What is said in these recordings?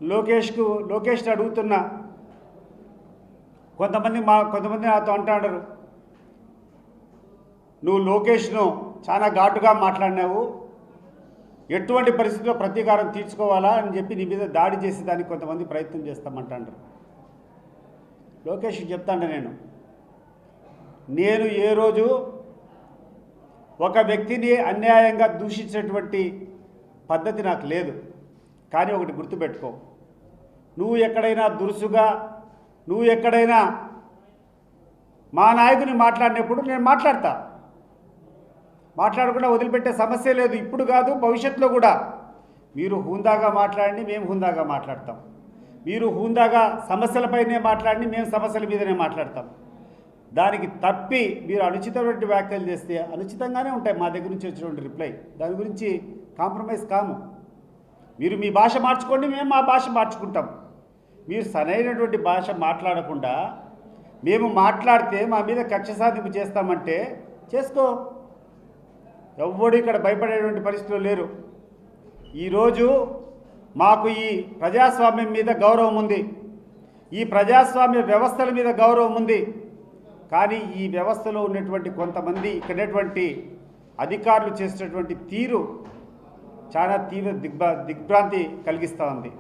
లోకేష్ని అడుగుతున్నా. కొంతమంది నాతో అంటారు, నువ్వు లోకేష్ను చాలా ఘాటుగా మాట్లాడినావు, ఎటువంటి పరిస్థితుల్లో ప్రతీకారం తీర్చుకోవాలా అని చెప్పి నీ మీద దాడి చేసేదానికి కొంతమంది ప్రయత్నం చేస్తామంటారు. లోకేష్కి చెప్తాను, నేను ఏ రోజు ఒక వ్యక్తిని అన్యాయంగా దూషించేటువంటి పద్ధతి నాకు లేదు. కానీ ఒకటి గుర్తుపెట్టుకో, నువ్వు ఎక్కడైనా దురుసుగా, నువ్వు ఎక్కడైనా మా నాయకుని మాట్లాడినప్పుడు నేను మాట్లాడకుండా వదిలిపెట్టే సమస్య లేదు. ఇప్పుడు కాదు, భవిష్యత్తులో కూడా మీరు హుందాగా మాట్లాడండి, మేము హుందాగా మాట్లాడతాం. మీరు హుందాగా సమస్యలపైనే మాట్లాడండి, మేము సమస్యల మీదనే మాట్లాడతాం. దానికి తప్పి మీరు అనుచితమైన వ్యాఖ్యలు చేస్తే అనుచితంగానే ఉంటాయి. మా దగ్గర నుంచి వచ్చినటువంటి రిప్లై, దాని గురించి కాంప్రమైజ్ కాము. మీరు మీ భాష మార్చుకోండి, మేము మా భాష మార్చుకుంటాం. మీరు సరైనటువంటి భాష మాట్లాడకుండా మేము మాట్లాడితే మా మీద కక్ష సాధింపు చేస్తామంటే చేసుకో. ఎవ్వడు ఇక్కడ భయపడేటువంటి పరిస్థితులు లేరు. ఈరోజు మాకు ఈ ప్రజాస్వామ్యం మీద గౌరవం ఉంది, ఈ ప్రజాస్వామ్య వ్యవస్థల మీద గౌరవం ఉంది. కానీ ఈ వ్యవస్థలో ఉన్నటువంటి కొంతమంది ఇక్కడటువంటి అధికారులు చేసేటువంటి తీరు చాలా తీవ్ర దిగ్భ్రాంతి కలిగిస్తూ ఉంది.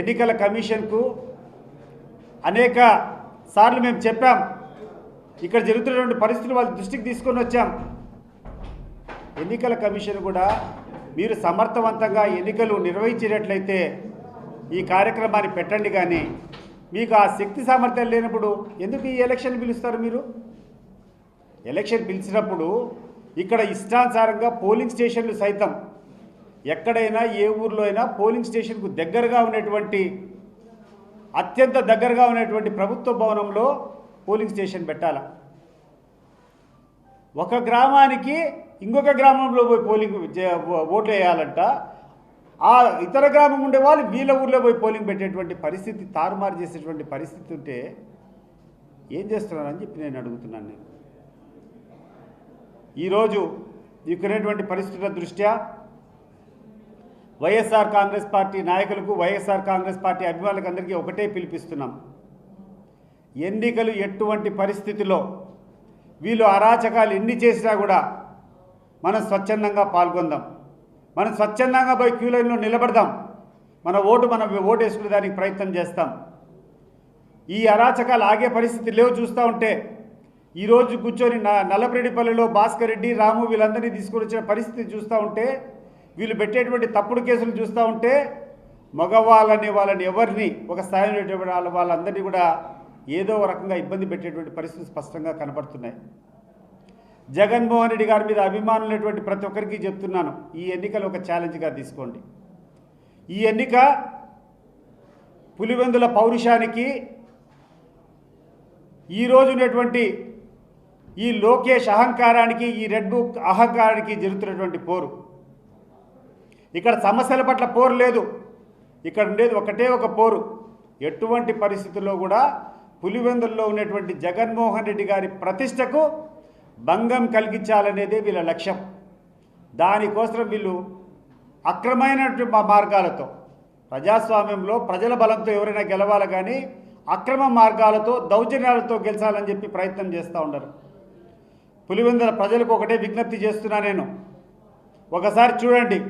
ఎన్నికల కమిషన్కు అనేక సార్లు మేము చెప్పాం, ఇక్కడ జరుగుతున్నటువంటి పరిస్థితులు వాళ్ళ దృష్టికి తీసుకొని వచ్చాం. ఎన్నికల కమిషన్ కూడా మీరు సమర్థవంతంగా ఎన్నికలు నిర్వహించేటట్లయితే ఈ కార్యక్రమాన్ని పెట్టండి, కానీ మీకు ఆ శక్తి సామర్థ్యాలు లేనప్పుడు ఎందుకు ఈ ఎలక్షన్ పిలుస్తారు? మీరు ఎలక్షన్ పిలిచినప్పుడు ఇక్కడ ఇష్టానుసారంగా పోలింగ్ స్టేషన్లు సైతం ఎక్కడైనా ఏ ఊర్లో అయినా పోలింగ్ స్టేషన్కు దగ్గరగా ఉన్నటువంటి, అత్యంత దగ్గరగా ఉన్నటువంటి ప్రభుత్వ భవనంలో పోలింగ్ స్టేషన్ పెట్టాలా. ఒక గ్రామానికి ఇంకొక గ్రామంలో పోయి ఓట్లు వేయాలంట. ఆ ఇతర గ్రామం ఉండే వాళ్ళు వీళ్ళ ఊర్లో పోయి పోలింగ్ పెట్టేటువంటి పరిస్థితి, తారుమారు చేసేటువంటి పరిస్థితి ఉంటే ఏం చేస్తున్నారని చెప్పి నేను అడుగుతున్నాను. ఈరోజు ఇక్కడటువంటి పరిస్థితుల దృష్ట్యా వైఎస్ఆర్ కాంగ్రెస్ పార్టీ నాయకులకు, వైఎస్ఆర్ కాంగ్రెస్ పార్టీ అభిమానులకు అందరికీ ఒకటే పిలిపిస్తున్నాం. ఎన్నికలు ఎటువంటి పరిస్థితిలో వీళ్ళు అరాచకాలు ఎన్ని చేసినా కూడా మనం స్వచ్ఛందంగా పాల్గొందాం. మనం స్వచ్ఛందంగా పోయి క్యూ లైన్లో నిలబడదాం. మనం ఓటు వేసుకునే దానికి ప్రయత్నం చేస్తాం. ఈ అరాచకాలు ఆగే పరిస్థితి లేవు. చూస్తూ ఉంటే ఈరోజు కూర్చొని నల్లపరెడ్డిపల్లిలో భాస్కర్ రెడ్డి, రాము వీళ్ళందరినీ తీసుకొని వచ్చిన పరిస్థితి చూస్తూ ఉంటే, వీళ్ళు పెట్టేటువంటి తప్పుడు కేసులు చూస్తూ ఉంటే, వాళ్ళని ఎవరిని ఒక స్థాయిలో వాళ్ళందరినీ కూడా ఏదో రకంగా ఇబ్బంది పెట్టేటువంటి పరిస్థితి స్పష్టంగా కనబడుతున్నాయి. జగన్మోహన్ రెడ్డి గారి మీద అభిమానులైనటువంటి ప్రతి ఒక్కరికి చెప్తున్నాను, ఈ ఎన్నికలు ఒక ఛాలెంజ్గా తీసుకోండి. ఈ ఎన్నిక పులివెందుల పౌరుషానికి, ఈరోజు ఉన్నటువంటి ఈ లోకేష్ అహంకారానికి, ఈ రెడ్ బుక్ అహంకారానికి జరుగుతున్నటువంటి పోరు. ఇక్కడ సమస్యల పట్ల పోరు లేదు, ఇక్కడ ఉండేది ఒకటే ఒక పోరు. ఎటువంటి పరిస్థితుల్లో కూడా పులివెందుల్లో ఉన్నటువంటి జగన్మోహన్ రెడ్డి గారి ప్రతిష్టకు భంగం కలిగించాలనేదే వీళ్ళ లక్ష్యం. దానికోసం వీళ్ళు అక్రమైనటువంటి మార్గాలతో, ప్రజాస్వామ్యంలో ప్రజల బలంతో ఎవరైనా గెలవాలి, కానీ అక్రమ మార్గాలతో, దౌర్జన్యాలతో గెలిచాలని చెప్పి ప్రయత్నం చేస్తూ ఉండరు. పులివెందుల ప్రజలకు ఒకటే విజ్ఞప్తి చేస్తున్నా నేను, ఒకసారి చూడండి,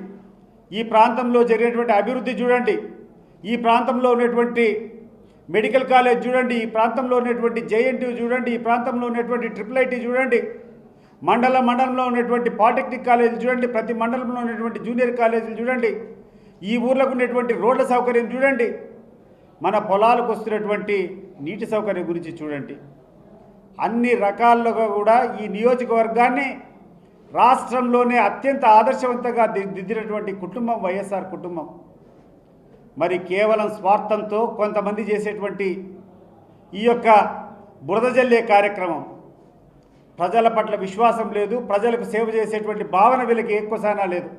ఈ ప్రాంతంలో జరిగినటువంటి అభివృద్ధి చూడండి, ఈ ప్రాంతంలో ఉన్నటువంటి మెడికల్ కాలేజ్ చూడండి, ఈ ప్రాంతంలో ఉన్నటువంటి జేఎన్టీయూ చూడండి, ఈ ప్రాంతంలో ఉన్నటువంటి IIIT చూడండి, మండలంలో ఉన్నటువంటి పాలిటెక్నిక్ కాలేజీలు చూడండి, ప్రతి మండలంలో ఉన్నటువంటి జూనియర్ కాలేజీలు చూడండి, ఈ ఊర్లకు ఉన్నటువంటి రోడ్ల సౌకర్యం చూడండి, మన పొలాలకు వస్తున్నటువంటి నీటి సౌకర్యం గురించి చూడండి. అన్ని రకాలుగా కూడా ఈ నియోజకవర్గాన్ని రాష్ట్రంలోనే అత్యంత ఆదర్శవంతంగా దిద్దినటువంటి కుటుంబం వైఎస్ఆర్ కుటుంబం. మరి కేవలం స్వార్థంతో కొంతమంది చేసేటువంటి ఈ యొక్క బురద జల్లే కార్యక్రమం, ప్రజల పట్ల విశ్వాసం లేదు, ప్రజలకు సేవ చేసేటువంటి భావన వీళ్ళకి ఎక్కువ సానా లేదు.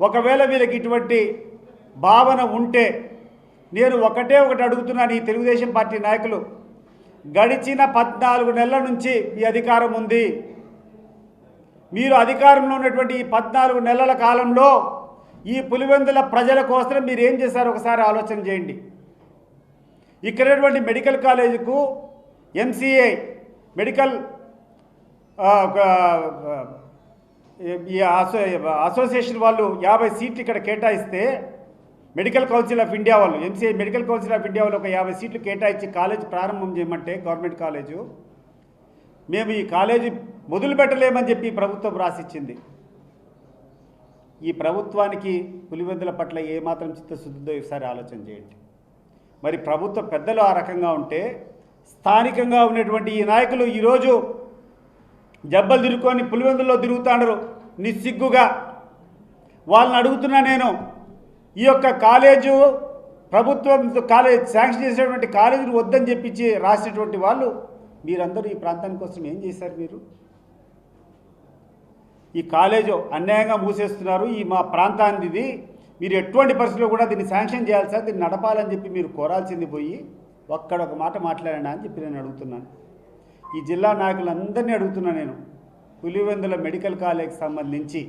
ఒకవేళ వీళ్ళకి ఇటువంటి భావన ఉంటే నేను ఒకటి అడుగుతున్నాను, ఈ తెలుగుదేశం పార్టీ నాయకులు, గడిచిన 14 నెలల నుంచి మీ అధికారం ఉంది. మీరు అధికారంలో ఉన్నటువంటి ఈ 14 నెలల కాలంలో ఈ పులివెందుల ప్రజల కోసం మీరు ఏం చేశారో ఒకసారి ఆలోచన చేయండి. ఇక్కడటువంటి మెడికల్ కాలేజీకు ఎంసీఏ మెడికల్ అసోసియేషన్ వాళ్ళు 50 సీట్లు ఇక్కడ కేటాయిస్తే మెడికల్ కౌన్సిల్ ఆఫ్ ఇండియా వాళ్ళు MCI medical council of India వాళ్ళు ఒక 50 సీట్లు కేటాయించి కాలేజ్ ప్రారంభం చేయమంటే గవర్నమెంట్ కాలేజు మేము ఈ కాలేజీ మొదలు పెట్టలేమని చెప్పి ప్రభుత్వం రాసిచ్చింది. ఈ ప్రభుత్వానికి పులివెందుల పట్ల ఏమాత్రం చిత్తశుద్ధితో ఒకసారి ఆలోచన చేయండి. మరి ప్రభుత్వ పెద్దలు ఆ రకంగా ఉంటే స్థానికంగా ఉన్నటువంటి ఈ నాయకులు ఈరోజు జబ్బలు తిరుక్కొని పులివెందుల్లో తిరుగుతాండరు నిస్సిగ్గుగా. వాళ్ళని అడుగుతున్నా నేను, ఈ యొక్క కాలేజు ప్రభుత్వం కాలేజ్ శాంక్షన్ చేసేటువంటి కాలేజీని వద్దని చెప్పించి రాసినటువంటి వాళ్ళు మీరందరూ ఈ ప్రాంతానికి కోసం ఏం చేశారు? మీరు ఈ కాలేజు అన్యాయంగా మూసేస్తున్నారు, ఈ మా ప్రాంతానికి ఇది మీరు ఎటువంటి పరిస్థితుల్లో కూడా దీన్ని శాంక్షన్ చేయాలి సార్, దీన్ని నడపాలని చెప్పి మీరు కోరాల్సింది పోయి ఒక్కడ ఒక మాట మాట్లాడండి అని చెప్పి నేను అడుగుతున్నాను. ఈ జిల్లా నాయకులందరినీ అడుగుతున్నా నేను, పులివెందుల మెడికల్ కాలేజ్కి సంబంధించి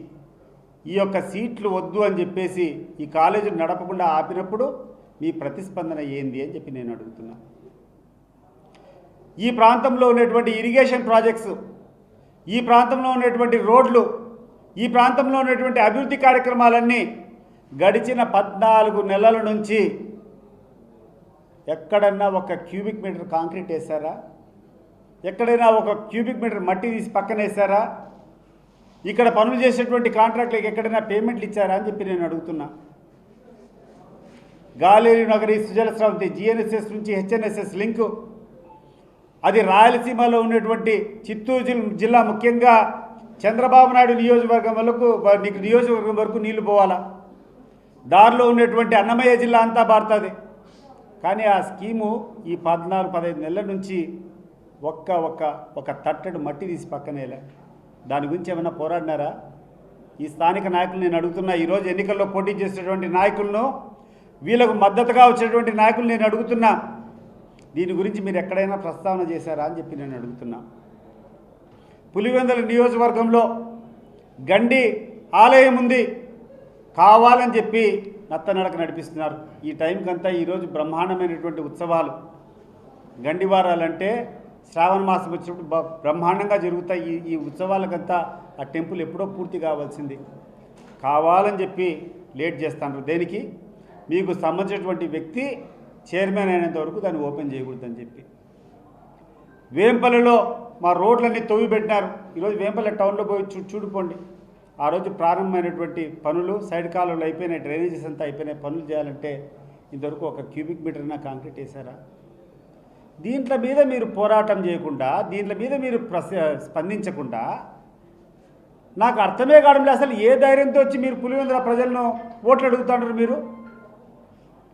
ఈ యొక్క సీట్లు వద్దు అని చెప్పేసి ఈ కాలేజీని నడపకుండా ఆపినప్పుడు మీ ప్రతిస్పందన ఏంది అని చెప్పి నేను అడుగుతున్నా. ఈ ప్రాంతంలో ఉన్నటువంటి ఇరిగేషన్ ప్రాజెక్ట్స్, ఈ ప్రాంతంలో ఉన్నటువంటి రోడ్లు, ఈ ప్రాంతంలో ఉన్నటువంటి అభివృద్ధి కార్యక్రమాలన్నీ గడిచిన 14 నెలల నుంచి ఎక్కడన్నా ఒక క్యూబిక్ మీటర్ కాంక్రీట్ వేశారా? ఎక్కడైనా ఒక క్యూబిక్ మీటర్ మట్టి తీసి పక్కన వేశారా? ఇక్కడ పనులు చేసేటువంటి కాంట్రాక్టులకు ఎక్కడైనా పేమెంట్లు ఇచ్చారా అని చెప్పి నేను అడుగుతున్నా. గాలేరు నగరి సుజల స్రవంతి జిఎన్ఎస్ఎస్ నుంచి హెచ్ఎన్ఎస్ఎస్ లింకు, అది రాయలసీమలో ఉన్నటువంటి చిత్తూరు జిల్లా ముఖ్యంగా చంద్రబాబు నాయుడు నియోజకవర్గం వరకు నీళ్లు పోవాలా. దారిలో ఉన్నటువంటి అన్నమయ్య జిల్లా అంతా బారుతుంది. కానీ ఆ స్కీము ఈ 14-15 నెలల నుంచి ఒక తట్టడు మట్టి తీసి పక్కనేలే. దాని గురించి ఏమైనా పోరాడినారా? ఈ స్థానిక నాయకులు నేను అడుగుతున్నా. ఈరోజు ఎన్నికల్లో పోటీ చేసేటువంటి నాయకులను, వీళ్ళకు మద్దతుగా వచ్చేటువంటి నాయకులు నేను అడుగుతున్నా, దీని గురించి మీరు ఎక్కడైనా ప్రస్తావన చేశారా అని చెప్పి నేను అడుగుతున్నా. పులివెందుల నియోజకవర్గంలో గండి ఆలయం ఉంది, కావాలని చెప్పి నత్తనడక నడిపిస్తున్నారు. ఈ టైంకంతా ఈరోజు బ్రహ్మాండమైనటువంటి ఉత్సవాలు, గండివారాలంటే శ్రావణ మాసం వచ్చినప్పుడు బ్రహ్మాండంగా జరుగుతాయి. ఈ ఉత్సవాలకంతా ఆ టెంపుల్ ఎప్పుడో పూర్తి కావాల్సింది, కావాలని చెప్పి లేట్ చేస్తున్నారు. దేనికి? మీకు సంబంధించినటువంటి వ్యక్తి చైర్మన్ అయినంత వరకు దాన్ని ఓపెన్ చేయకూడదని చెప్పి. వేంపల్లిలో మా రోడ్లన్నీ తవ్వి పెట్టినారు. ఈరోజు వేంపల్లి టౌన్లో పోయి చూడుకోండి. ఆ రోజు ప్రారంభమైనటువంటి పనులు, సైడ్ కాలువలు అయిపోయినాయి, డ్రైనేజెస్ అంతా అయిపోయినాయి. పనులు చేయాలంటే ఇంతవరకు ఒక క్యూబిక్ మీటర్నా కాంక్రీట్ వేశారా? దీంట్ల మీద మీరు పోరాటం చేయకుండా, దీంట్ల మీద మీరు స్పందించకుండా నాకు అర్థమే కావడంలో అసలు ఏ ధైర్యంతో వచ్చి మీరు పులివెందుల ప్రజలను ఓట్లు అడుగుతున్నారు? మీరు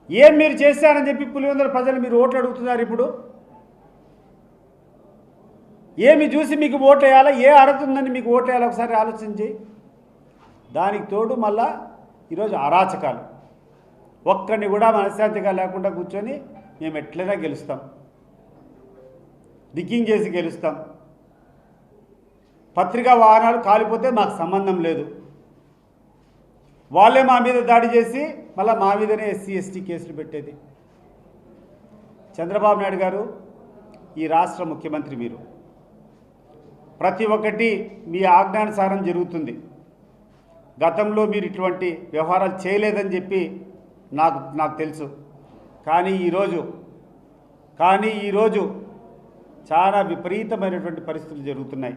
ఏం మీరు చేశారని చెప్పి పులివెందుల ప్రజలు మీరు ఓట్లు అడుగుతున్నారు? ఇప్పుడు ఏమి చూసి మీకు ఓటు వేయాలా? ఏ అర్హత ఉందని మీకు ఓటు వేయాలి? ఒకసారి ఆలోచించి. దానికి తోడు మళ్ళా ఈరోజు అరాచకాలు, ఒక్కడిని కూడా మనశ్శాంతిగా లేకుండా కూర్చొని మేము ఎట్లయినా గెలుస్తాం, దిగ్గింగ్ చేసి గెలుస్తాం, పత్రికా వాహనాలు కాలిపోతే మాకు సంబంధం లేదు, వాళ్ళే మా మీద దాడి చేసి మళ్ళీ మా మీదనే ఎస్సీ ఎస్టీ కేసులు పెట్టేది. చంద్రబాబు నాయుడు గారు ఈ రాష్ట్ర ముఖ్యమంత్రి, మీరు ప్రతి ఒక్కటి మీ ఆజ్ఞానుసారం జరుగుతుంది. గతంలో మీరు ఇటువంటి వ్యవహారాలు చేయలేదని చెప్పి నాకు తెలుసు. కానీ ఈరోజు చాలా విపరీతమైనటువంటి పరిస్థితులు జరుగుతున్నాయి.